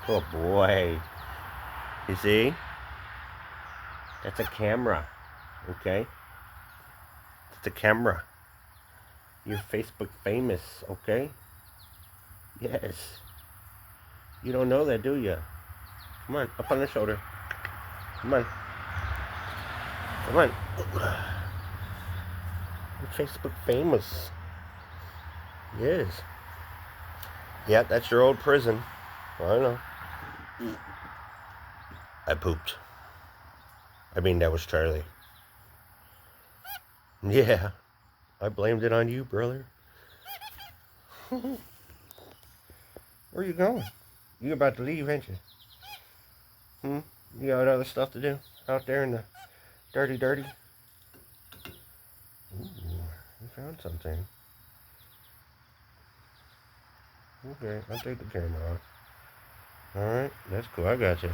Oh boy. You see? That's a camera. Okay? It's a camera. You're Facebook famous, okay? Yes. You don't know that, do you? Come on, up on the shoulder. Come on. Come on. You're Facebook famous. Yes. Yeah, that's your old prison. I know. I pooped. I mean, that was Charlie. Yeah. I blamed it on you, brother. Where are you going? You about to leave, ain't you? You got other stuff to do out there in the dirty? Ooh, you found something. Okay, I'll take the camera off. Alright, that's cool. I got you.